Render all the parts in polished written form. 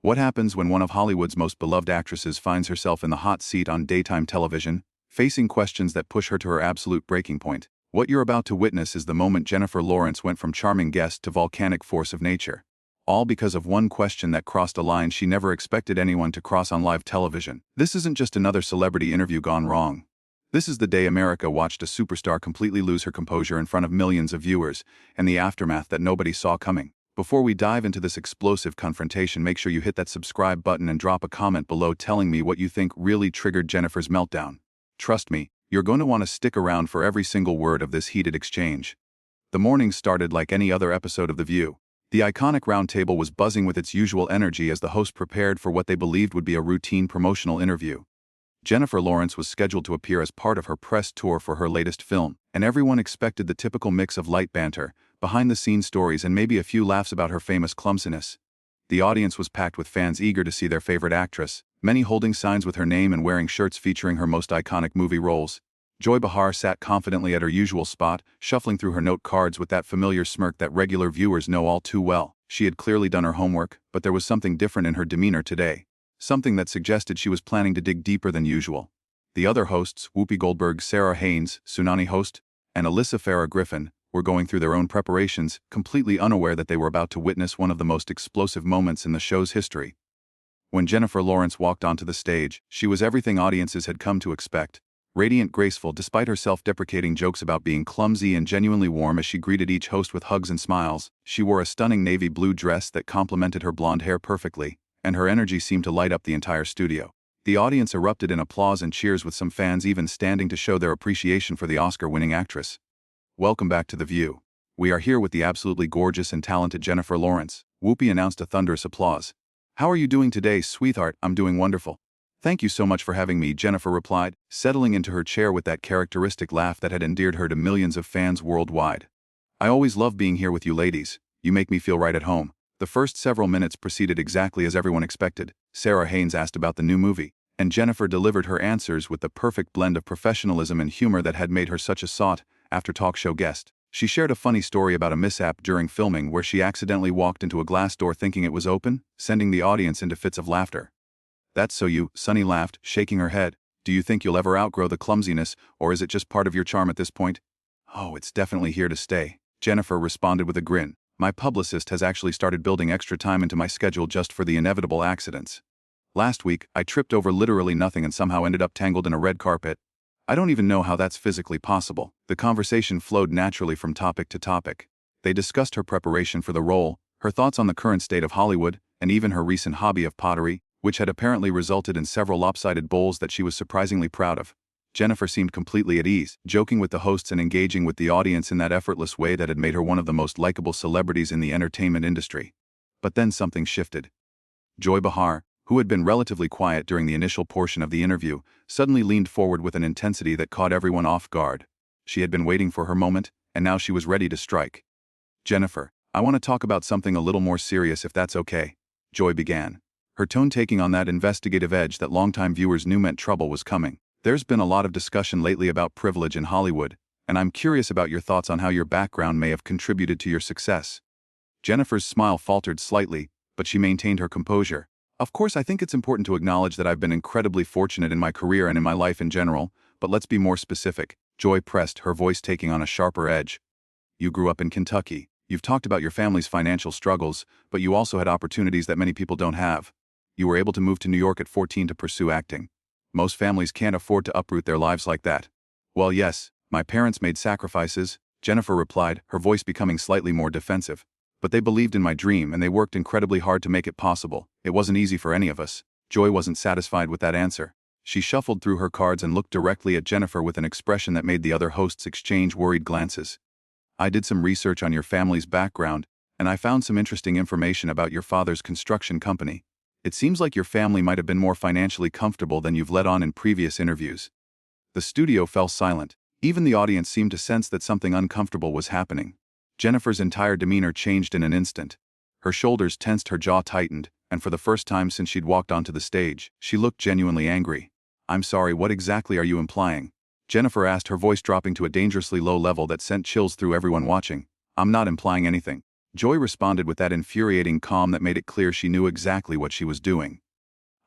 What happens when one of Hollywood's most beloved actresses finds herself in the hot seat on daytime television, facing questions that push her to her absolute breaking point? What you're about to witness is the moment Jennifer Lawrence went from charming guest to volcanic force of nature. All because of one question that crossed a line she never expected anyone to cross on live television. This isn't just another celebrity interview gone wrong. This is the day America watched a superstar completely lose her composure in front of millions of viewers, and the aftermath that nobody saw coming. Before we dive into this explosive confrontation, make sure you hit that subscribe button and drop a comment below telling me what you think really triggered Jennifer's meltdown. Trust me, you're going to want to stick around for every single word of this heated exchange. The morning started like any other episode of The View. The iconic round table was buzzing with its usual energy as the host prepared for what they believed would be a routine promotional interview. Jennifer Lawrence was scheduled to appear as part of her press tour for her latest film, and everyone expected the typical mix of light banter, behind-the-scenes stories, and maybe a few laughs about her famous clumsiness. The audience was packed with fans eager to see their favorite actress, many holding signs with her name and wearing shirts featuring her most iconic movie roles. Joy Behar sat confidently at her usual spot, shuffling through her note cards with that familiar smirk that regular viewers know all too well. She had clearly done her homework, but there was something different in her demeanor today. Something that suggested she was planning to dig deeper than usual. The other hosts, Whoopi Goldberg, Sarah Haynes, Tsunami host, and Alyssa Farah Griffin, were going through their own preparations, completely unaware that they were about to witness one of the most explosive moments in the show's history. When Jennifer Lawrence walked onto the stage, she was everything audiences had come to expect. Radiant, graceful, despite her self-deprecating jokes about being clumsy, and genuinely warm as she greeted each host with hugs and smiles. She wore a stunning navy blue dress that complemented her blonde hair perfectly, and her energy seemed to light up the entire studio. The audience erupted in applause and cheers, with some fans even standing to show their appreciation for the Oscar-winning actress. Welcome back to The View. We are here with the absolutely gorgeous and talented Jennifer Lawrence. Whoopi announced to thunderous applause. How are you doing today, sweetheart? I'm doing wonderful. Thank you so much for having me, Jennifer replied, settling into her chair with that characteristic laugh that had endeared her to millions of fans worldwide. I always love being here with you ladies. You make me feel right at home. The first several minutes proceeded exactly as everyone expected. Sarah Haynes asked about the new movie, and Jennifer delivered her answers with the perfect blend of professionalism and humor that had made her such a sought-after talk show guest. She shared a funny story about a mishap during filming where she accidentally walked into a glass door thinking it was open, sending the audience into fits of laughter. That's so you, Sunny laughed, shaking her head. Do you think you'll ever outgrow the clumsiness, or is it just part of your charm at this point? Oh, it's definitely here to stay, Jennifer responded with a grin. My publicist has actually started building extra time into my schedule just for the inevitable accidents. Last week, I tripped over literally nothing and somehow ended up tangled in a red carpet. I don't even know how that's physically possible. The conversation flowed naturally from topic to topic. They discussed her preparation for the role, her thoughts on the current state of Hollywood, and even her recent hobby of pottery, which had apparently resulted in several lopsided bowls that she was surprisingly proud of. Jennifer seemed completely at ease, joking with the hosts and engaging with the audience in that effortless way that had made her one of the most likable celebrities in the entertainment industry. But then something shifted. Joy Behar, who had been relatively quiet during the initial portion of the interview, suddenly leaned forward with an intensity that caught everyone off guard. She had been waiting for her moment, and now she was ready to strike. Jennifer, I want to talk about something a little more serious if that's okay, Joy began, her tone taking on that investigative edge that longtime viewers knew meant trouble was coming. There's been a lot of discussion lately about privilege in Hollywood, and I'm curious about your thoughts on how your background may have contributed to your success. Jennifer's smile faltered slightly, but she maintained her composure. Of course, I think it's important to acknowledge that I've been incredibly fortunate in my career and in my life in general, but let's be more specific, Joy pressed, her voice taking on a sharper edge. You grew up in Kentucky. You've talked about your family's financial struggles, but you also had opportunities that many people don't have. You were able to move to New York at 14 to pursue acting. Most families can't afford to uproot their lives like that. Well, yes, my parents made sacrifices, Jennifer replied, her voice becoming slightly more defensive. But they believed in my dream and they worked incredibly hard to make it possible. It wasn't easy for any of us. Joy wasn't satisfied with that answer. She shuffled through her cards and looked directly at Jennifer with an expression that made the other hosts exchange worried glances. I did some research on your family's background, and I found some interesting information about your father's construction company. It seems like your family might have been more financially comfortable than you've let on in previous interviews. The studio fell silent. Even the audience seemed to sense that something uncomfortable was happening. Jennifer's entire demeanor changed in an instant. Her shoulders tensed, her jaw tightened, and for the first time since she'd walked onto the stage, she looked genuinely angry. I'm sorry, what exactly are you implying? Jennifer asked, her voice dropping to a dangerously low level that sent chills through everyone watching. I'm not implying anything. Joy responded with that infuriating calm that made it clear she knew exactly what she was doing.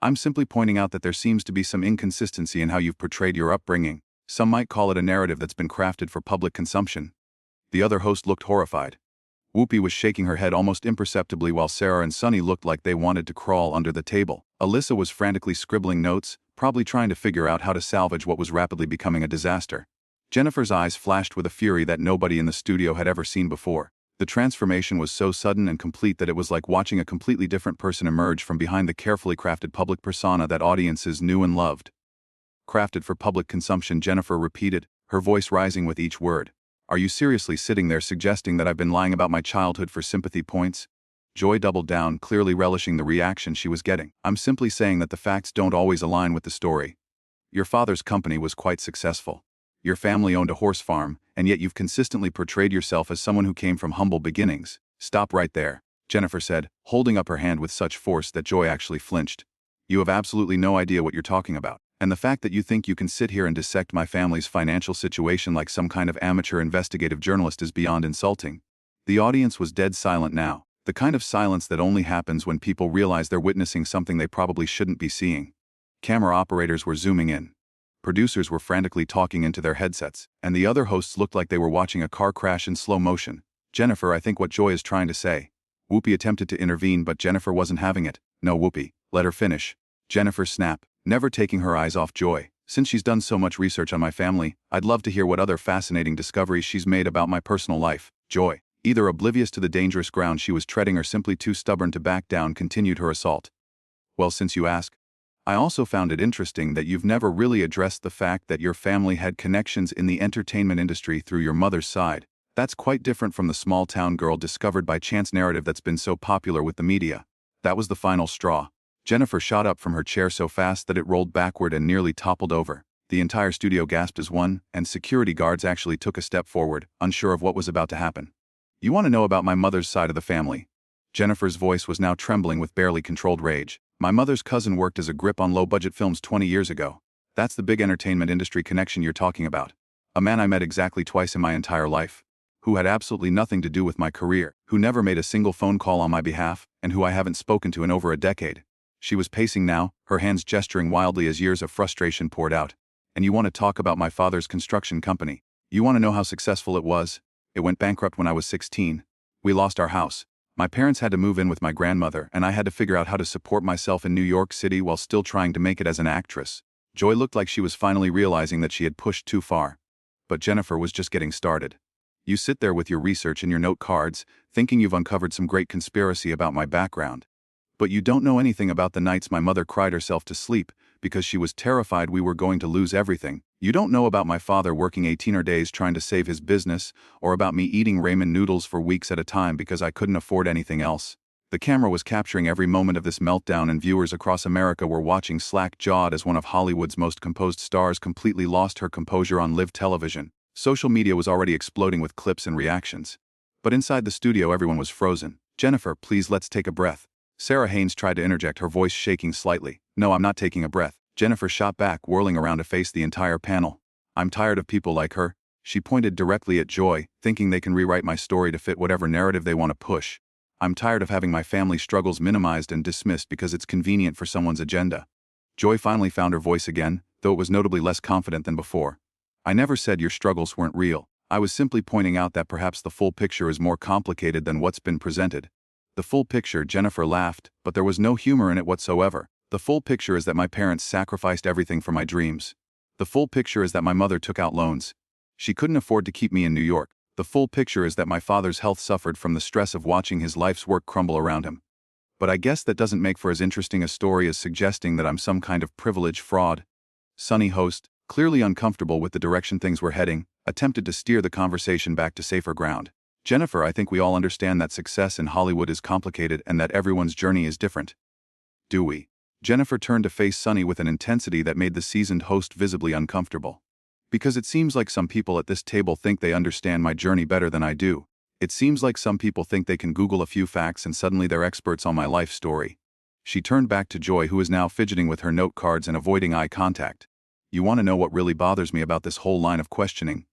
I'm simply pointing out that there seems to be some inconsistency in how you've portrayed your upbringing. Some might call it a narrative that's been crafted for public consumption. The other host looked horrified. Whoopi was shaking her head almost imperceptibly while Sarah and Sunny looked like they wanted to crawl under the table. Alyssa was frantically scribbling notes, probably trying to figure out how to salvage what was rapidly becoming a disaster. Jennifer's eyes flashed with a fury that nobody in the studio had ever seen before. The transformation was so sudden and complete that it was like watching a completely different person emerge from behind the carefully crafted public persona that audiences knew and loved. Crafted for public consumption, Jennifer repeated, her voice rising with each word. Are you seriously sitting there suggesting that I've been lying about my childhood for sympathy points? Joy doubled down, clearly relishing the reaction she was getting. I'm simply saying that the facts don't always align with the story. Your father's company was quite successful. Your family owned a horse farm, and yet you've consistently portrayed yourself as someone who came from humble beginnings. Stop right there, Jennifer said, holding up her hand with such force that Joy actually flinched. You have absolutely no idea what you're talking about. And the fact that you think you can sit here and dissect my family's financial situation like some kind of amateur investigative journalist is beyond insulting. The audience was dead silent now, the kind of silence that only happens when people realize they're witnessing something they probably shouldn't be seeing. Camera operators were zooming in. Producers were frantically talking into their headsets, and the other hosts looked like they were watching a car crash in slow motion. Jennifer, I think what Joy is trying to say. Whoopi attempted to intervene, but Jennifer wasn't having it. No, Whoopi, let her finish. Jennifer snapped, never taking her eyes off Joy. Since she's done so much research on my family, I'd love to hear what other fascinating discoveries she's made about my personal life. Joy, either oblivious to the dangerous ground she was treading or simply too stubborn to back down, continued her assault. Well, since you ask, I also found it interesting that you've never really addressed the fact that your family had connections in the entertainment industry through your mother's side. That's quite different from the small-town girl discovered by chance narrative that's been so popular with the media. That was the final straw. Jennifer shot up from her chair so fast that it rolled backward and nearly toppled over. The entire studio gasped as one, and security guards actually took a step forward, unsure of what was about to happen. You want to know about my mother's side of the family? Jennifer's voice was now trembling with barely controlled rage. My mother's cousin worked as a grip on low-budget films 20 years ago. That's the big entertainment industry connection you're talking about. A man I met exactly twice in my entire life, who had absolutely nothing to do with my career, who never made a single phone call on my behalf, and who I haven't spoken to in over a decade. She was pacing now, her hands gesturing wildly as years of frustration poured out. And you want to talk about my father's construction company? You want to know how successful it was? It went bankrupt when I was 16. We lost our house. My parents had to move in with my grandmother, and I had to figure out how to support myself in New York City while still trying to make it as an actress. Joy looked like she was finally realizing that she had pushed too far. But Jennifer was just getting started. You sit there with your research and your note cards, thinking you've uncovered some great conspiracy about my background. But you don't know anything about the nights my mother cried herself to sleep because she was terrified we were going to lose everything. You don't know about my father working 18-hour days trying to save his business, or about me eating ramen noodles for weeks at a time because I couldn't afford anything else. The camera was capturing every moment of this meltdown, and viewers across America were watching slack-jawed as one of Hollywood's most composed stars completely lost her composure on live television. Social media was already exploding with clips and reactions. But inside the studio everyone was frozen. Jennifer, please let's take a breath. Sarah Haynes tried to interject, her voice shaking slightly. No, I'm not taking a breath. Jennifer shot back, whirling around to face the entire panel. I'm tired of people like her. She pointed directly at Joy, thinking they can rewrite my story to fit whatever narrative they want to push. I'm tired of having my family struggles minimized and dismissed because it's convenient for someone's agenda. Joy finally found her voice again, though it was notably less confident than before. I never said your struggles weren't real. I was simply pointing out that perhaps the full picture is more complicated than what's been presented. The full picture, Jennifer laughed, but there was no humor in it whatsoever. The full picture is that my parents sacrificed everything for my dreams. The full picture is that my mother took out loans. She couldn't afford to keep me in New York. The full picture is that my father's health suffered from the stress of watching his life's work crumble around him. But I guess that doesn't make for as interesting a story as suggesting that I'm some kind of privileged fraud. Sunny host, clearly uncomfortable with the direction things were heading, attempted to steer the conversation back to safer ground. Jennifer, I think we all understand that success in Hollywood is complicated and that everyone's journey is different. Do we? Jennifer turned to face Sunny with an intensity that made the seasoned host visibly uncomfortable. Because it seems like some people at this table think they understand my journey better than I do. It seems like some people think they can Google a few facts and suddenly they're experts on my life story. She turned back to Joy, who is now fidgeting with her note cards and avoiding eye contact. You want to know what really bothers me about this whole line of questioning?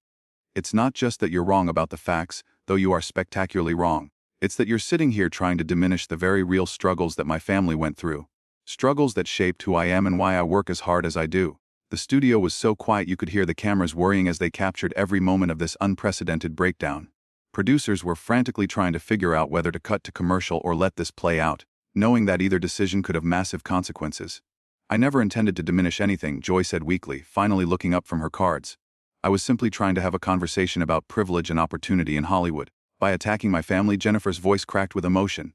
It's not just that you're wrong about the facts, though you are spectacularly wrong. It's that you're sitting here trying to diminish the very real struggles that my family went through. Struggles that shaped who I am and why I work as hard as I do. The studio was so quiet you could hear the cameras worrying as they captured every moment of this unprecedented breakdown. Producers were frantically trying to figure out whether to cut to commercial or let this play out, knowing that either decision could have massive consequences. I never intended to diminish anything, Joy said weakly, finally looking up from her cards. I was simply trying to have a conversation about privilege and opportunity in Hollywood. By attacking my family, Jennifer's voice cracked with emotion.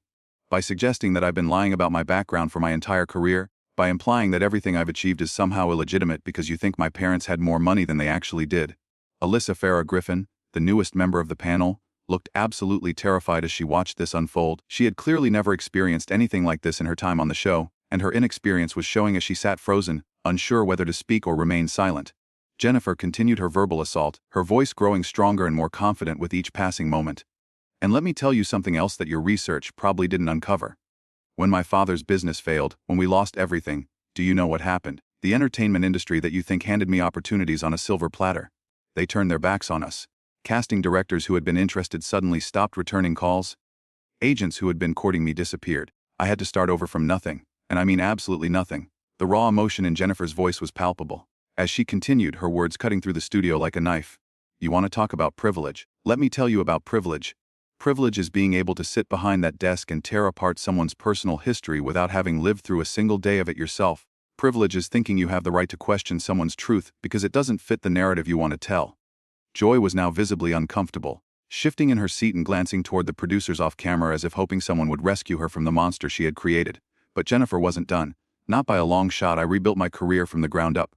By suggesting that I've been lying about my background for my entire career, by implying that everything I've achieved is somehow illegitimate because you think my parents had more money than they actually did. Alyssa Farah Griffin, the newest member of the panel, looked absolutely terrified as she watched this unfold. She had clearly never experienced anything like this in her time on the show, and her inexperience was showing as she sat frozen, unsure whether to speak or remain silent. Jennifer continued her verbal assault, her voice growing stronger and more confident with each passing moment. And let me tell you something else that your research probably didn't uncover. When my father's business failed, when we lost everything, do you know what happened? The entertainment industry that you think handed me opportunities on a silver platter. They turned their backs on us. Casting directors who had been interested suddenly stopped returning calls. Agents who had been courting me disappeared. I had to start over from nothing, and I mean absolutely nothing. The raw emotion in Jennifer's voice was palpable. As she continued, her words cutting through the studio like a knife. You want to talk about privilege? Let me tell you about privilege. Privilege is being able to sit behind that desk and tear apart someone's personal history without having lived through a single day of it yourself. Privilege is thinking you have the right to question someone's truth because it doesn't fit the narrative you want to tell. Joy was now visibly uncomfortable, shifting in her seat and glancing toward the producers off camera as if hoping someone would rescue her from the monster she had created. But Jennifer wasn't done. Not by a long shot. I rebuilt my career from the ground up.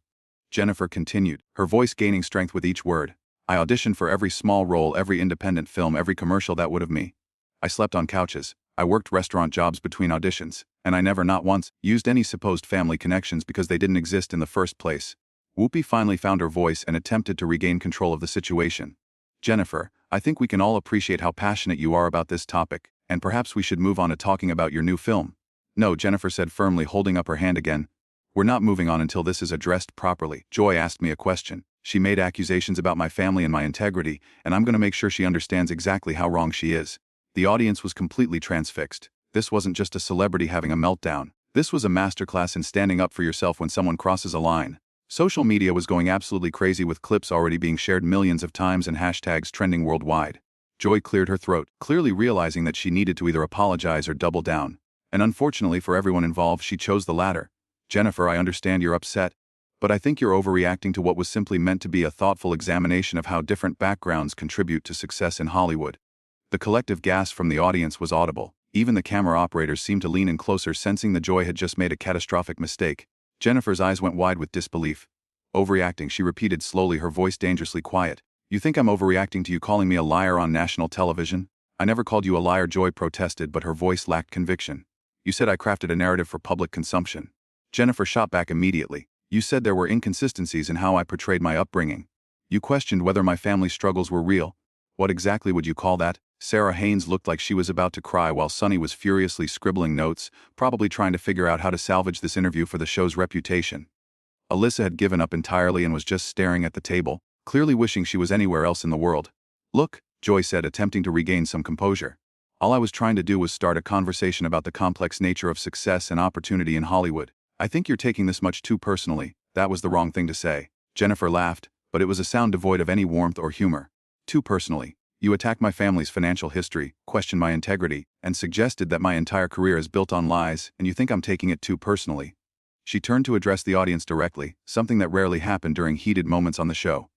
Jennifer continued, her voice gaining strength with each word. I auditioned for every small role, every independent film, every commercial that would have me. I slept on couches. I worked restaurant jobs between auditions, and I never, not once, used any supposed family connections because they didn't exist in the first place. Whoopi finally found her voice and attempted to regain control of the situation. Jennifer, I think we can all appreciate how passionate you are about this topic, and perhaps we should move on to talking about your new film. No, Jennifer said firmly, holding up her hand again. We're not moving on until this is addressed properly. Joy asked me a question. She made accusations about my family and my integrity, and I'm going to make sure she understands exactly how wrong she is. The audience was completely transfixed. This wasn't just a celebrity having a meltdown. This was a masterclass in standing up for yourself when someone crosses a line. Social media was going absolutely crazy with clips already being shared millions of times and hashtags trending worldwide. Joy cleared her throat, clearly realizing that she needed to either apologize or double down. And unfortunately for everyone involved, she chose the latter. Jennifer, I understand you're upset, but I think you're overreacting to what was simply meant to be a thoughtful examination of how different backgrounds contribute to success in Hollywood. The collective gasp from the audience was audible. Even the camera operators seemed to lean in closer, sensing that Joy had just made a catastrophic mistake. Jennifer's eyes went wide with disbelief. Overreacting, she repeated slowly, her voice dangerously quiet. You think I'm overreacting to you calling me a liar on national television? I never called you a liar, Joy protested, but her voice lacked conviction. You said I crafted a narrative for public consumption. Jennifer shot back immediately. You said there were inconsistencies in how I portrayed my upbringing. You questioned whether my family struggles were real. What exactly would you call that? Sarah Haynes looked like she was about to cry while Sonny was furiously scribbling notes, probably trying to figure out how to salvage this interview for the show's reputation. Alyssa had given up entirely and was just staring at the table, clearly wishing she was anywhere else in the world. Look, Joy said, attempting to regain some composure. All I was trying to do was start a conversation about the complex nature of success and opportunity in Hollywood. I think you're taking this much too personally. That was the wrong thing to say. Jennifer laughed, but it was a sound devoid of any warmth or humor. Too personally. You attacked my family's financial history, questioned my integrity, and suggested that my entire career is built on lies, and you think I'm taking it too personally. She turned to address the audience directly, something that rarely happened during heated moments on the show.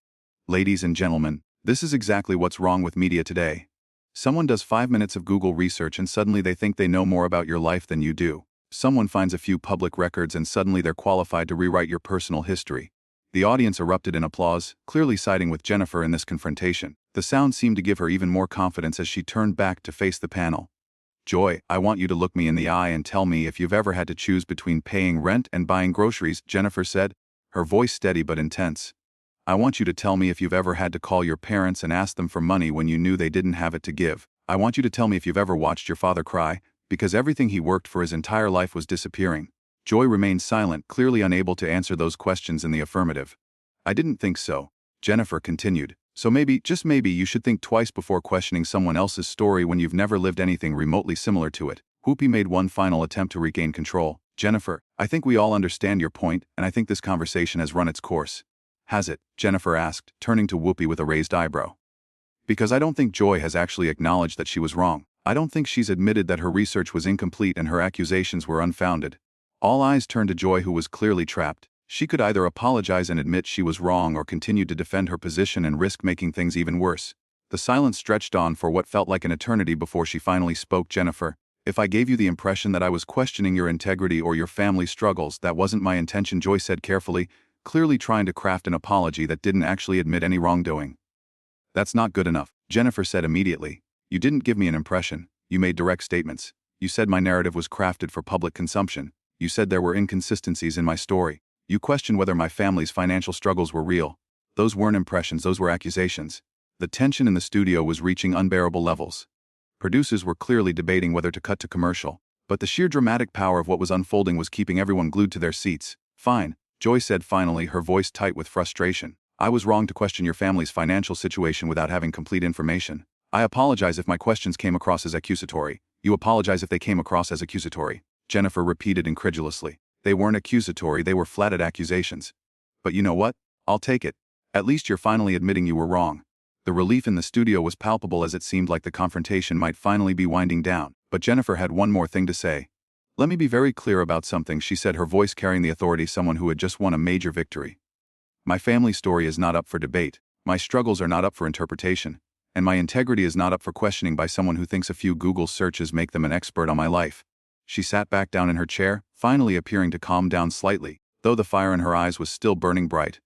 Ladies and gentlemen, this is exactly what's wrong with media today. Someone does 5 minutes of Google research and suddenly they think they know more about your life than you do. Someone finds a few public records and suddenly they're qualified to rewrite your personal history. The audience erupted in applause, clearly siding with Jennifer in this confrontation. The sound seemed to give her even more confidence as she turned back to face the panel. Joy, I want you to look me in the eye and tell me if you've ever had to choose between paying rent and buying groceries, Jennifer said, her voice steady but intense. I want you to tell me if you've ever had to call your parents and ask them for money when you knew they didn't have it to give. I want you to tell me if you've ever watched your father cry, because everything he worked for his entire life was disappearing. Joy remained silent, clearly unable to answer those questions in the affirmative. I didn't think so, Jennifer continued, So maybe, just maybe, you should think twice before questioning someone else's story when you've never lived anything remotely similar to it. Whoopi made one final attempt to regain control. Jennifer, I think we all understand your point, and I think this conversation has run its course. Has it? Jennifer asked, turning to Whoopi with a raised eyebrow. Because I don't think Joy has actually acknowledged that she was wrong. I don't think she's admitted that her research was incomplete and her accusations were unfounded. All eyes turned to Joy, who was clearly trapped. She could either apologize and admit she was wrong or continue to defend her position and risk making things even worse. The silence stretched on for what felt like an eternity before she finally spoke. Jennifer, if I gave you the impression that I was questioning your integrity or your family struggles, that wasn't my intention, Joy said carefully, clearly trying to craft an apology that didn't actually admit any wrongdoing. That's not good enough, Jennifer said immediately. You didn't give me an impression. You made direct statements. You said my narrative was crafted for public consumption. You said there were inconsistencies in my story. You questioned whether my family's financial struggles were real. Those weren't impressions, those were accusations. The tension in the studio was reaching unbearable levels. Producers were clearly debating whether to cut to commercial, but the sheer dramatic power of what was unfolding was keeping everyone glued to their seats. Fine, Joy said finally, her voice tight with frustration. I was wrong to question your family's financial situation without having complete information. I apologize if my questions came across as accusatory. You apologize if they came across as accusatory, Jennifer repeated incredulously. They weren't accusatory, they were flat-out accusations. But you know what? I'll take it. At least you're finally admitting you were wrong. The relief in the studio was palpable as it seemed like the confrontation might finally be winding down. But Jennifer had one more thing to say. Let me be very clear about something, she said, her voice carrying the authority of someone who had just won a major victory. My family story is not up for debate. My struggles are not up for interpretation. And my integrity is not up for questioning by someone who thinks a few Google searches make them an expert on my life. She sat back down in her chair, finally appearing to calm down slightly, though the fire in her eyes was still burning bright.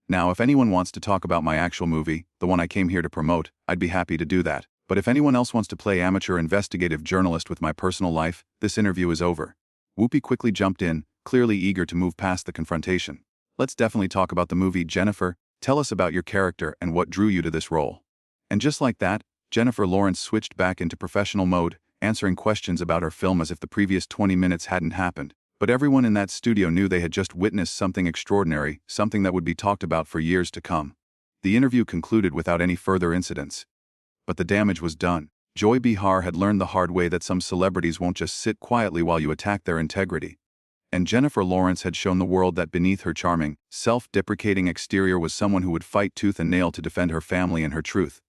Now, if anyone wants to talk about my actual movie, the one I came here to promote, I'd be happy to do that. But if anyone else wants to play amateur investigative journalist with my personal life, this interview is over. Whoopi quickly jumped in, clearly eager to move past the confrontation. Let's definitely talk about the movie. Jennifer, tell us about your character and what drew you to this role. And just like that, Jennifer Lawrence switched back into professional mode, answering questions about her film as if the previous 20 minutes hadn't happened. But everyone in that studio knew they had just witnessed something extraordinary, something that would be talked about for years to come. The interview concluded without any further incidents. But the damage was done. Joy Behar had learned the hard way that some celebrities won't just sit quietly while you attack their integrity. And Jennifer Lawrence had shown the world that beneath her charming, self-deprecating exterior was someone who would fight tooth and nail to defend her family and her truth.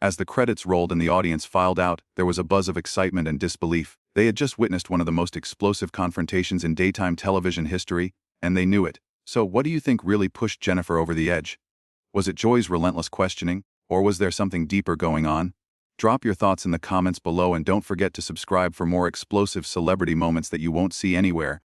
As the credits rolled and the audience filed out, there was a buzz of excitement and disbelief. They had just witnessed one of the most explosive confrontations in daytime television history, and they knew it. So what do you think really pushed Jennifer over the edge? Was it Joy's relentless questioning, or was there something deeper going on? Drop your thoughts in the comments below and don't forget to subscribe for more explosive celebrity moments that you won't see anywhere